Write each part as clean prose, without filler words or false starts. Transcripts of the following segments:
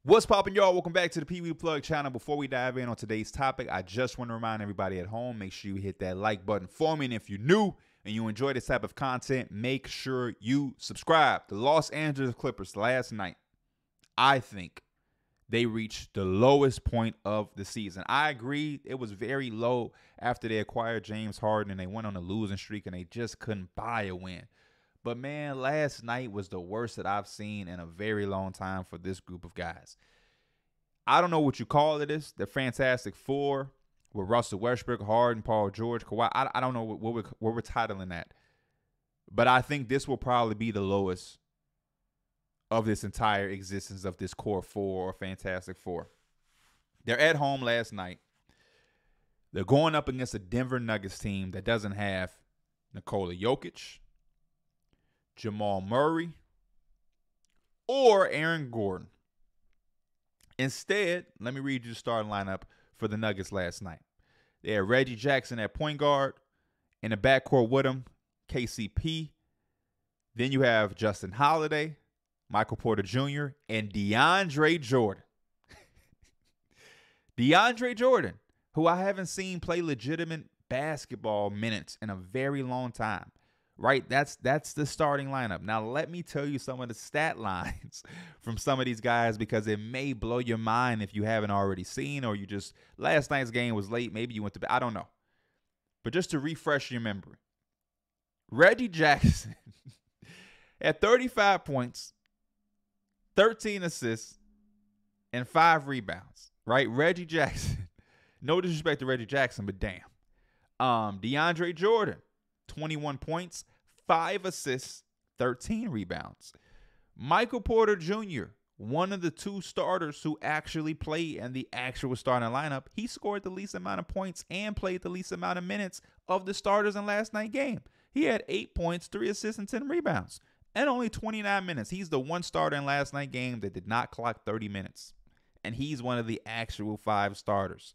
What's poppin', y'all? Welcome back to the Pee Wee Plug channel. Before we dive in on today's topic, I just want to remind everybody at home, make sure you hit that like button for me. And if you're new and you enjoy this type of content, make sure you subscribe. The Los Angeles Clippers last night, I think they reached the lowest point of the season. I agree, it was very low after they acquired James Harden and they went on a losing streak and they just couldn't buy a win. But man, last night was the worst that I've seen in a very long time for this group of guys. I don't know what you call it is. The Fantastic Four with Russell Westbrook, Harden, Paul George, Kawhi. I don't know what we're titling that. But I think this will probably be the lowest of this entire existence of this core four or Fantastic Four. They're at home last night. They're going up against a Denver Nuggets team that doesn't have Nikola Jokic, Jamal Murray, or Aaron Gordon. Instead, let me read you the starting lineup for the Nuggets last night. They had Reggie Jackson at point guard. In the backcourt with him, KCP. Then you have Justin Holiday, Michael Porter Jr., and DeAndre Jordan. DeAndre Jordan, who I haven't seen play legitimate basketball minutes in a very long time. Right? That's the starting lineup. Now, let me tell you some of the stat lines from some of these guys because it may blow your mind if you haven't already seen or you just, last night's game was late. Maybe you went to bed. I don't know. But just to refresh your memory, Reggie Jackson had 35 points, 13 assists, and 5 rebounds. Right? Reggie Jackson. No disrespect to Reggie Jackson, but damn. DeAndre Jordan, 21 points, 5 assists, 13 rebounds. Michael Porter Jr., one of the 2 starters who actually played in the actual starting lineup, he scored the least amount of points and played the least amount of minutes of the starters in last night's game. He had 8 points, 3 assists, and 10 rebounds, and only 29 minutes. He's the one starter in last night's game that did not clock 30 minutes, and he's one of the actual 5 starters.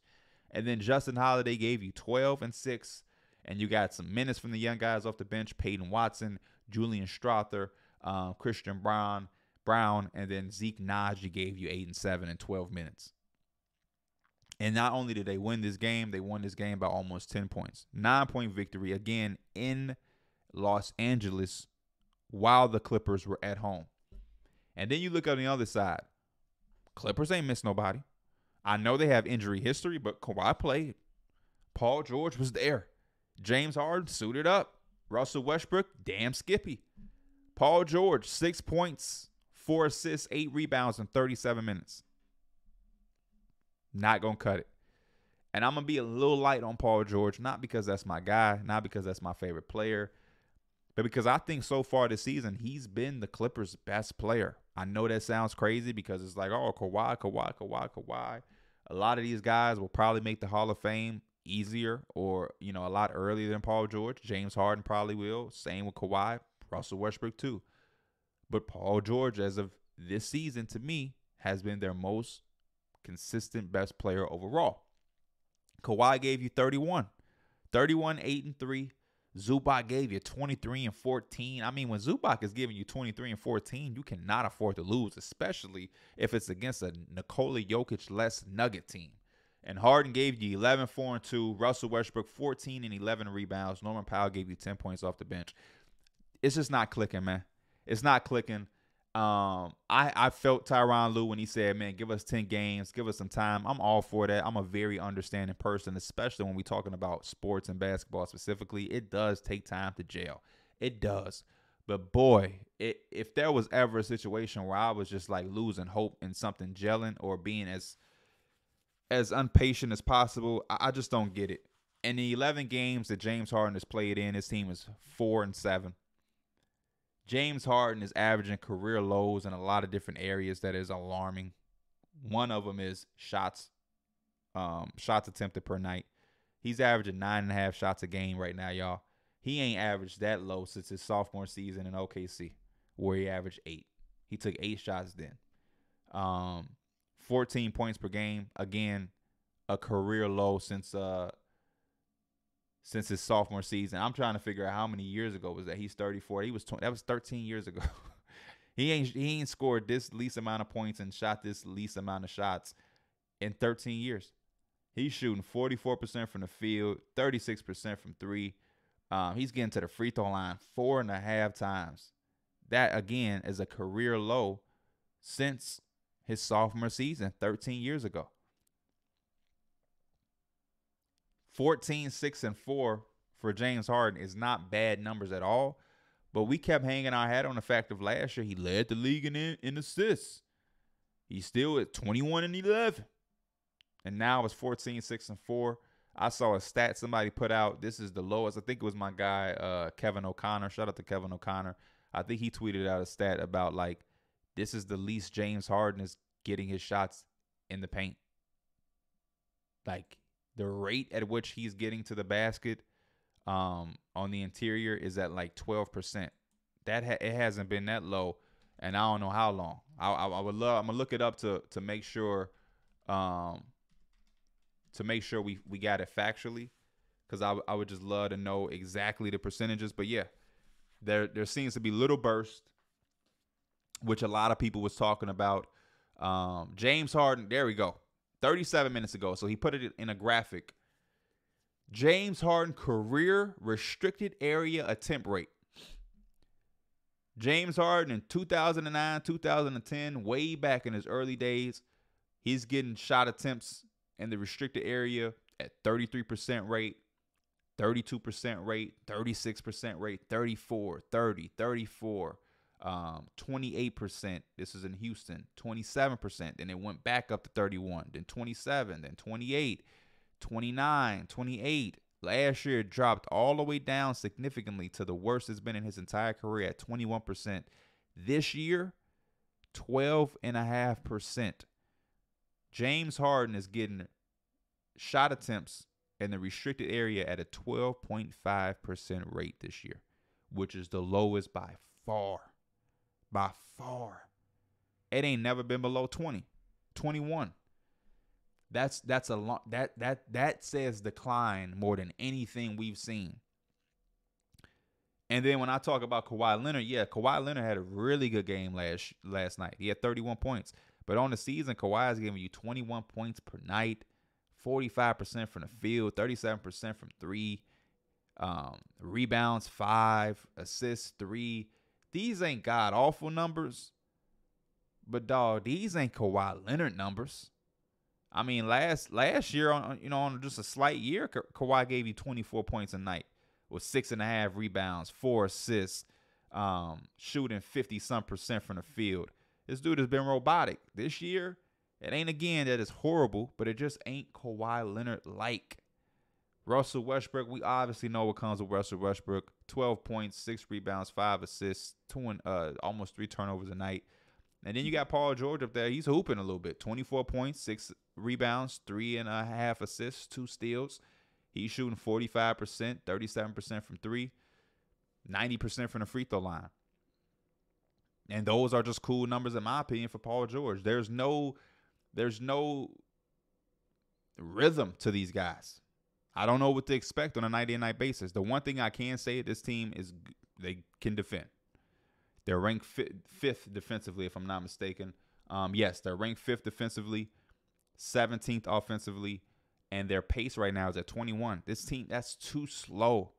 And then Justin Holiday gave you 12 and 6. And you got some minutes from the young guys off the bench: Peyton Watson, Julian Strother, Christian Brown, and then Zeke Naji gave you 8 and 7 in 12 minutes. And not only did they win this game, they won this game by almost 10 points. 9-point victory, again, in Los Angeles while the Clippers were at home. And then you look on the other side. Clippers ain't missed nobody. I know they have injury history, but Kawhi played. Paul George was there. James Harden suited up. Russell Westbrook, damn skippy. Paul George, 6 points, 4 assists, 8 rebounds in 37 minutes. Not going to cut it. And I'm going to be a little light on Paul George, not because that's my guy, not because that's my favorite player, but because I think so far this season, he's been the Clippers' best player. I know that sounds crazy because it's like, oh, Kawhi. A lot of these guys will probably make the Hall of Fame easier or, a lot earlier than Paul George. James Harden probably will. Same with Kawhi. Russell Westbrook too. But Paul George, as of this season, to me, has been their most consistent best player overall. Kawhi gave you 31. 31, 8, and 3. Zubac gave you 23 and 14. I mean, when Zubac is giving you 23 and 14, you cannot afford to lose, especially if it's against a Nikola Jokic-less Nugget team. And Harden gave you 11, 4, and 2. Russell Westbrook, 14 and 11 rebounds. Norman Powell gave you 10 points off the bench. It's just not clicking, man. It's not clicking. I felt Tyronn Lue when he said, man, give us 10 games. Give us some time. I'm all for that. I'm a very understanding person, especially when we're talking about sports and basketball specifically. It does take time to gel. It does. But, boy, if there was ever a situation where I was just, like, losing hope in something gelling or being as impatient as possible, I just don't get it. In the 11 games that James Harden has played in, his team is 4 and 7. James Harden is averaging career lows in a lot of different areas that is alarming. One of them is shots attempted per night. He's averaging 9.5 shots a game right now, y'all. He ain't averaged that low since his sophomore season in OKC, where he averaged 8. He took 8 shots then. 14 points per game. Again, a career low since his sophomore season. I'm trying to figure out how many years ago was that. He's 34. That was 13 years ago. He ain't scored this least amount of points and shot this least amount of shots in 13 years. He's shooting 44% from the field, 36% from three. He's getting to the free throw line 4.5 times. That, again, is a career low since his sophomore season 13 years ago. 14, 6, and 4 for James Harden is not bad numbers at all. But we kept hanging our hat on the fact of last year he led the league in assists. He's still at 21 and 11. And now it's 14, 6, and 4. I saw a stat somebody put out. This is the lowest. I think it was my guy, Kevin O'Connor. Shout out to Kevin O'Connor. I think he tweeted out a stat about, like, this is the least James Harden is getting his shots in the paint. Like, the rate at which he's getting to the basket on the interior is at like 12%. It hasn't been that low, and I don't know how long. I'm gonna look it up to make sure we got it factually, because I would just love to know exactly the percentages. But yeah, there seems to be little bursts, which a lot of people was talking about. James Harden, there we go. 37 minutes ago, so he put it in a graphic. James Harden career restricted area attempt rate. James Harden in 2009, 2010, way back in his early days, he's getting shot attempts in the restricted area at 33% rate, 32% rate, 36% rate, 34, 30, 34, 28%. This is in Houston. 27%. Then it went back up to 31. Then 27. Then 28. 29. 28. Last year it dropped all the way down significantly to the worst it's been in his entire career at 21%. This year, 12.5%. James Harden is getting shot attempts in the restricted area at a 12.5% rate this year, which is the lowest by far. By far. It ain't never been below 20, 21. That's a long that says decline more than anything we've seen. And then when I talk about Kawhi Leonard, yeah, Kawhi Leonard had a really good game last night. He had 31 points. But on the season, Kawhi is giving you 21 points per night, 45% from the field, 37% from three, rebounds 5, assists 3. These ain't god-awful numbers, but, dog, these ain't Kawhi Leonard numbers. I mean, last year, on just a slight year, Kawhi gave you 24 points a night with 6.5 rebounds, 4 assists, shooting 50-some% from the field. This dude has been robotic. This year, it ain't, again, that it's horrible, but it just ain't Kawhi Leonard-like. Russell Westbrook, we obviously know what comes with Russell Westbrook. 12 points, 6 rebounds, 5 assists, almost 3 turnovers a night. And then you got Paul George up there. He's hooping a little bit. 24 points, 6 rebounds, 3.5 assists, 2 steals. He's shooting 45%, 37% from 3, 90% from the free throw line. And those are just cool numbers, in my opinion, for Paul George. There's no rhythm to these guys. I don't know what to expect on a night-in-night basis. The one thing I can say, this team is they can defend. They're ranked 5th defensively, if I'm not mistaken. Yes, they're ranked 5th defensively, 17th offensively, and their pace right now is at 21. This team, that's too slow.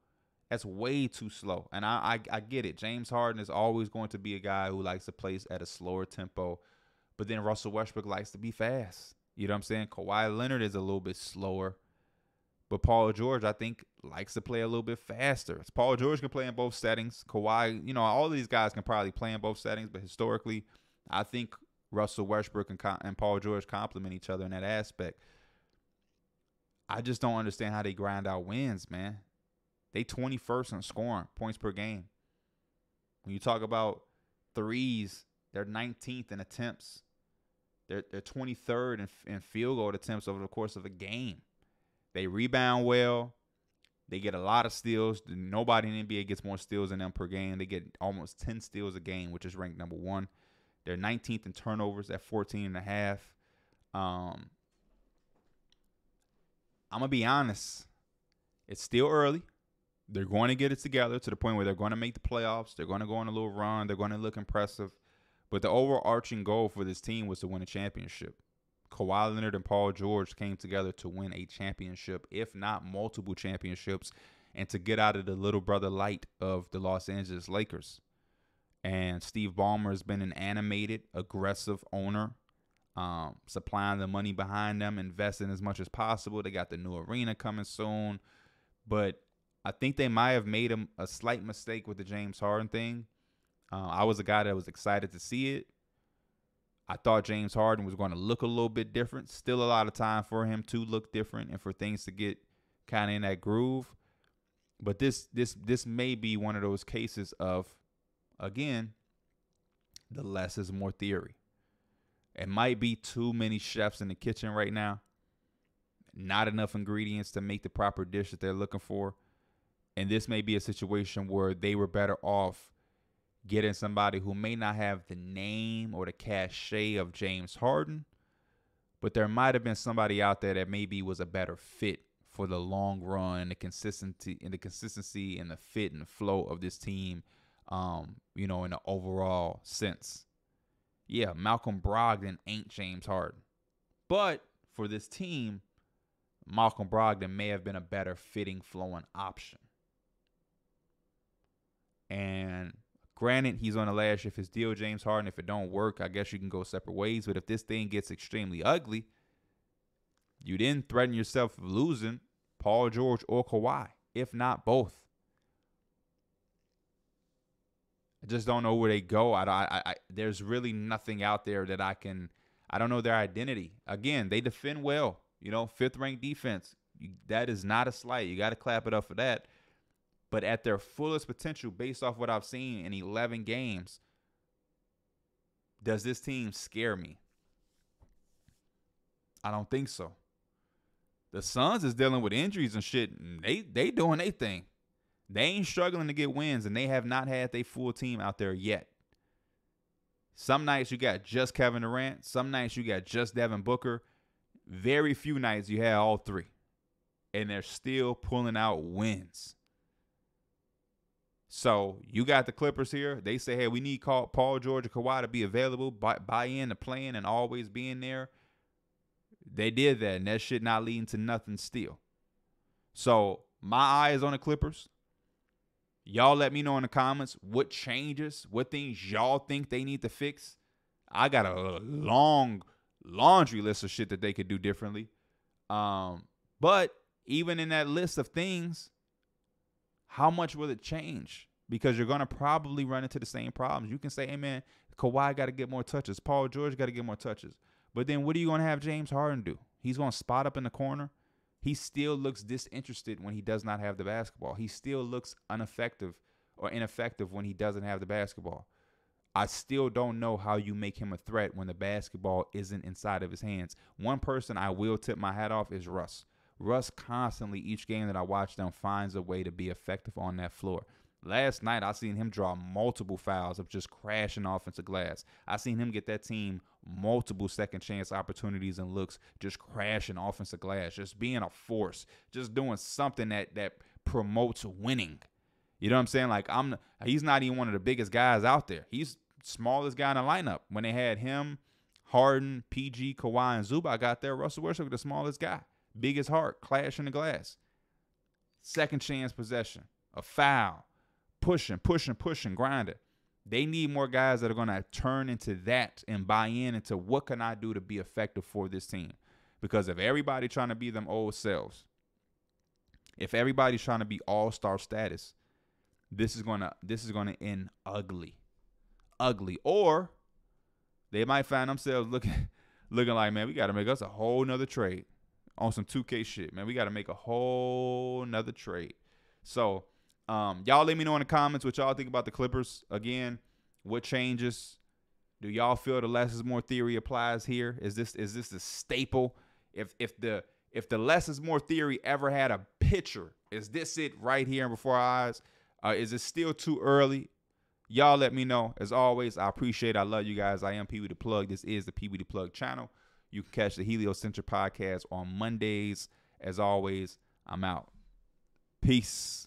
That's way too slow. And I get it. James Harden is always going to be a guy who likes to play at a slower tempo. But then Russell Westbrook likes to be fast. You know what I'm saying? Kawhi Leonard is a little bit slower. But Paul George, I think, likes to play a little bit faster. Paul George can play in both settings. Kawhi, all these guys can probably play in both settings. But historically, I think Russell Westbrook and Paul George complement each other in that aspect. I just don't understand how they grind out wins, man. They 21st in scoring, points per game. When you talk about threes, they're 19th in attempts. They're 23rd in field goal attempts over the course of a game. They rebound well. They get a lot of steals. Nobody in the NBA gets more steals than them per game. They get almost 10 steals a game, which is ranked number 1. They're 19th in turnovers at 14.5. I'm going to be honest. It's still early. They're going to get it together to the point where they're going to make the playoffs. They're going to go on a little run. They're going to look impressive. But the overarching goal for this team was to win a championship. Kawhi Leonard and Paul George came together to win a championship, if not multiple championships, and to get out of the little brother light of the Los Angeles Lakers. And Steve Ballmer has been an animated, aggressive owner, supplying the money behind them, investing as much as possible. They got the new arena coming soon. But I think they might have made a slight mistake with the James Harden thing. I was a guy that was excited to see it. I thought James Harden was going to look a little bit different. Still a lot of time for him to look different and for things to get kind of in that groove. But this may be one of those cases of, again, the less is more theory. It might be too many chefs in the kitchen right now. Not enough ingredients to make the proper dish that they're looking for. And this may be a situation where they were better off getting somebody who may not have the name or the cachet of James Harden, but there might have been somebody out there that maybe was a better fit for the long run, the consistency and the fit and the flow of this team, in the overall sense. Yeah, Malcolm Brogdon ain't James Harden, but for this team, Malcolm Brogdon may have been a better fitting, flowing option. And granted, he's on the last year of his deal, James Harden. If it don't work, I guess you can go separate ways. But if this thing gets extremely ugly, you then threaten yourself with losing Paul George or Kawhi, if not both. I just don't know where they go. There's really nothing out there that I don't know their identity. Again, they defend well. 5th-ranked defense. That is not a slight. You got to clap it up for that. But at their fullest potential, based off what I've seen in 11 games, does this team scare me? I don't think so. The Suns is dealing with injuries and shit. And they doing their thing. They ain't struggling to get wins, and they have not had their full team out there yet. Some nights you got just Kevin Durant. Some nights you got just Devin Booker. Very few nights you have all three. And they're still pulling out wins. So you got the Clippers here. They say, hey, we need Paul George and Kawhi to be available, buy in to playing and always being there. They did that, and that shit not leading to nothing still. So my eye is on the Clippers. Y'all let me know in the comments what changes, what things y'all think they need to fix. I got a long laundry list of shit that they could do differently. But even in that list of things, how much will it change? Because you're going to probably run into the same problems. You can say, hey, man, Kawhi got to get more touches. Paul George got to get more touches. But then what are you going to have James Harden do? He's going to spot up in the corner. He still looks disinterested when he does not have the basketball. He still looks ineffective when he doesn't have the basketball. I still don't know how you make him a threat when the basketball isn't inside of his hands. One person I will tip my hat off is Russ. Russ constantly, each game that I watch them, finds a way to be effective on that floor. Last night, I seen him draw multiple fouls of just crashing offensive glass. I seen him get that team multiple second chance opportunities and looks, just crashing offensive glass, just being a force, just doing something that promotes winning. You know what I'm saying? Like, he's not even one of the biggest guys out there. He's smallest guy in the lineup. When they had him, Harden, PG, Kawhi, and Zubac got there, Russell Westbrook the smallest guy. Biggest heart, clashing the glass. Second chance possession, a foul, pushing, grinding. They need more guys that are going to turn into that and buy into what can I do to be effective for this team. Because if everybody trying to be them old selves, if everybody's trying to be all-star status, this is gonna end ugly. Or they might find themselves looking like, man, we got to make us a whole nother trade on some 2K shit, man. We got to make a whole nother trade. So, y'all let me know in the comments what y'all think about the Clippers. Again, what changes? Do y'all feel the less is more theory applies here? Is this a staple? If the less is more theory ever had a pitcher, is this it right here before our eyes? Is it still too early? Y'all let me know. As always, I appreciate it. I love you guys. I am Pee Wee the Plug. This is the Pee Wee the Plug channel. You can catch the Heliocentric podcast on Mondays. As always, I'm out. Peace.